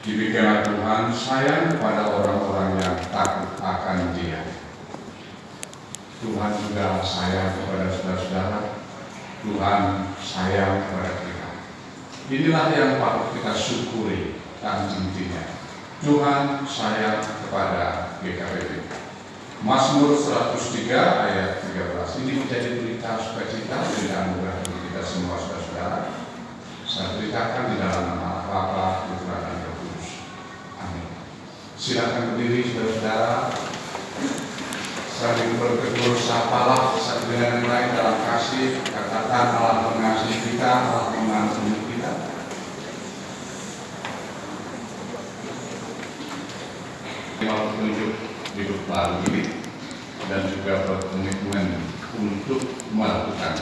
Demikianlah Tuhan sayang kepada orang-orang yang takut akan Dia. Tuhan juga sayang kepada saudara-saudara. Tuhan sayang kepada kita. Inilah yang patut kita syukuri dan intinya. Tuhan sayang kepada GKPP. Mazmur 103 ayat 13 ini menjadi berita sukacita dan anugerah bagi kita semua saudara-saudara. Saya beritakan di dalam nama Bapa, Putra dan Roh Kudus. Amin. Silakan berdiri saudara-saudara. Saling bertegur sapalah satu dengan yang lain dalam kasih. Katakan Allah mengasihi kita, Allah mengampuni kita. Mau tunjuk hidup baru ini dan juga berkomitmen untuk melakukan.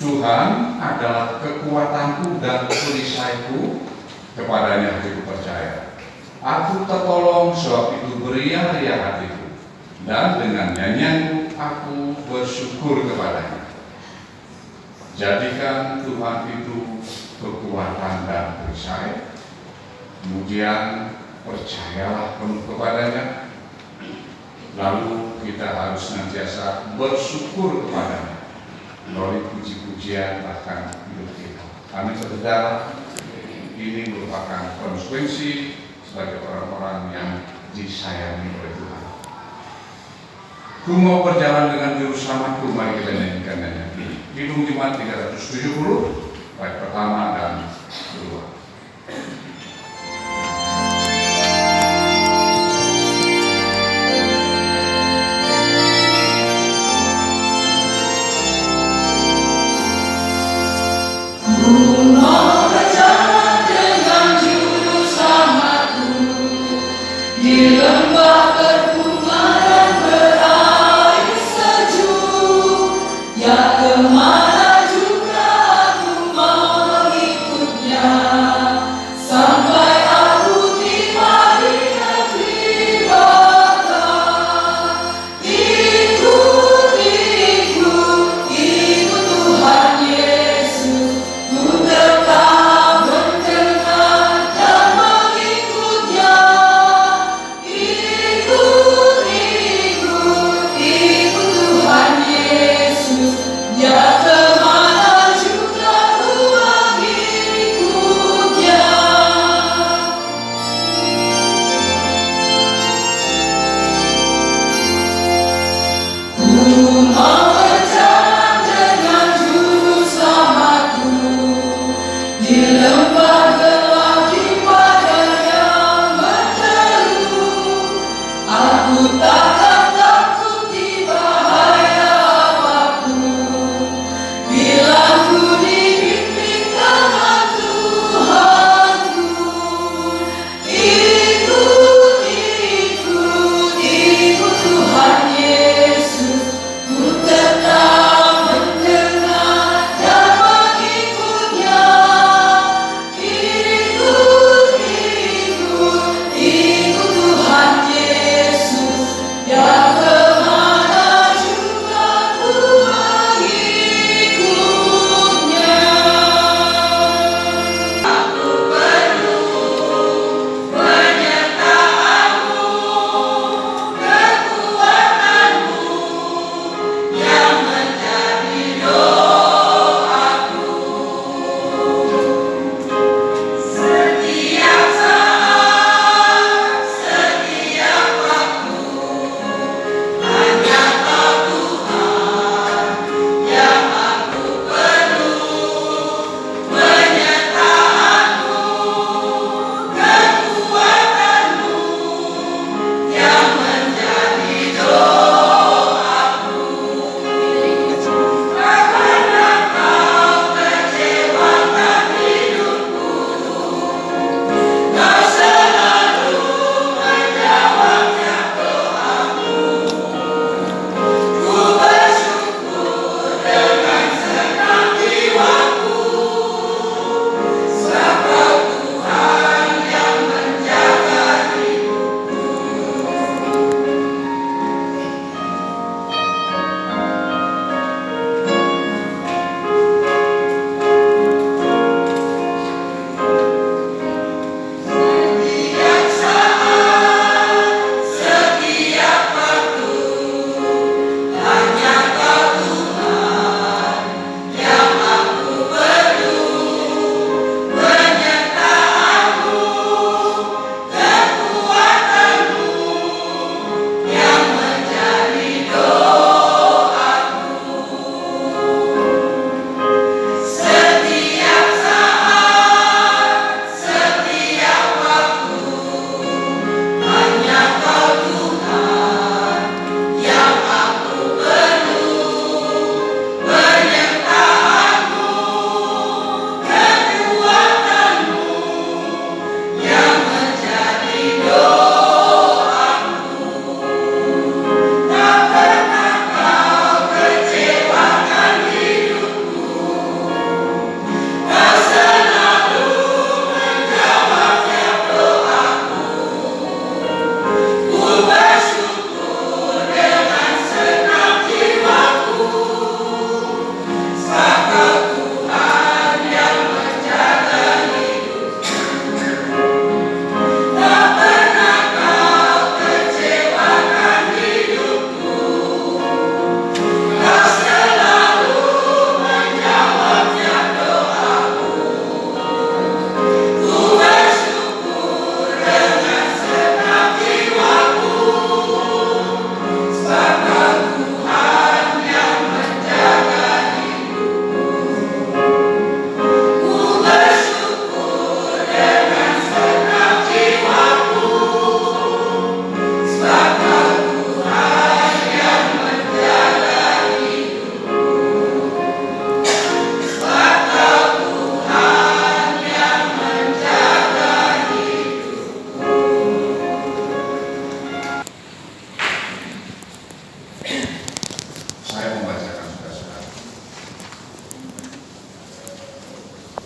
Tuhan adalah kekuatanku dan perisaiku, kepadanya aku percaya. Aku tertolong sebab itu beria-ria hatiku, dan dengan nyanyianku aku bersyukur kepadanya. Jadikan Tuhan itu kekuatan dan perisai, kemudian percayalah penuh kepadanya, lalu kita harus senantiasa bersyukur kepadanya melalui puji-pujian bahkan hidup kita. Amin saudara. Ini merupakan konsekuensi sebagai orang-orang yang disayangi oleh Tuhan. Ku mau berjalan dengan juru selamatku, mari kita nyanyikan nyanyian ini. Kidung Jemaat 370, bait pertama dan kedua. Tuhan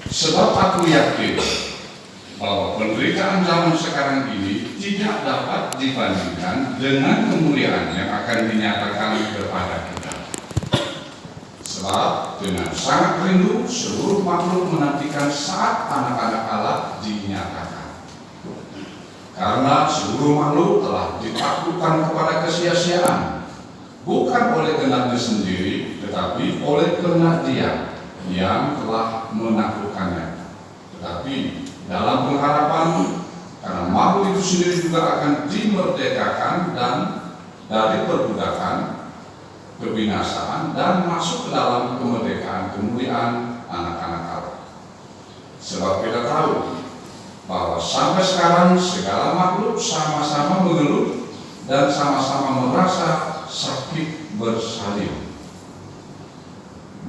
Sebab aku yakin bahwa penderitaan zaman sekarang ini tidak dapat dibandingkan dengan kemuliaan yang akan dinyatakan kepada kita. Sebab dengan sangat rindu seluruh makhluk menantikan saat anak-anak Allah dinyatakan. Karena seluruh makhluk telah ditaklukkan kepada kesia-siaan, bukan oleh kehendaknya sendiri, tetapi oleh kehendak Dia yang telah menaklukkannya. Tetapi dalam pengharapan, karena makhluk itu sendiri juga akan dimerdekakan dan dari perbudakan, kebinasaan, dan masuk ke dalam kemerdekaan kemuliaan anak-anak Allah. Sebab kita tahu bahwa sampai sekarang segala makhluk sama-sama mengeluh dan sama-sama merasa sakit bersalin.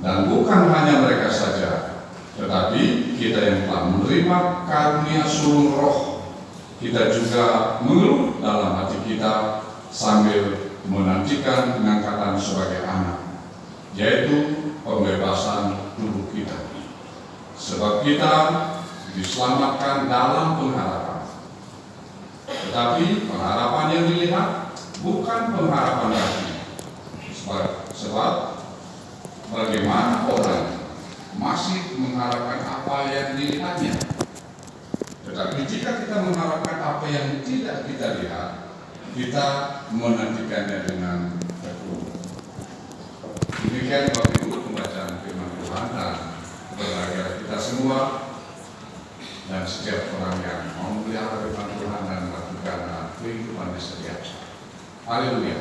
Dan bukan hanya mereka saja, tetapi kita yang telah menerima karunia sulung roh, kita juga mengeluh dalam hati kita sambil menantikan pengangkatan sebagai anak, yaitu pembebasan tubuh kita. Sebab kita diselamatkan dalam pengharapan. Tetapi pengharapan yang dilihat bukan pengharapan hati. Sebab bagaimana orang masih mengharapkan apa yang dilihatnya. Tetapi jika kita mengharapkan apa yang tidak kita lihat, kita menantikannya dengan tekun. Demikian Bapak Ibu pembacaan firman Tuhan, dan berbahagia kita semua dan setiap orang yang mau memelihara firman Tuhan dan melakukan kehidupan setiap. Haleluya.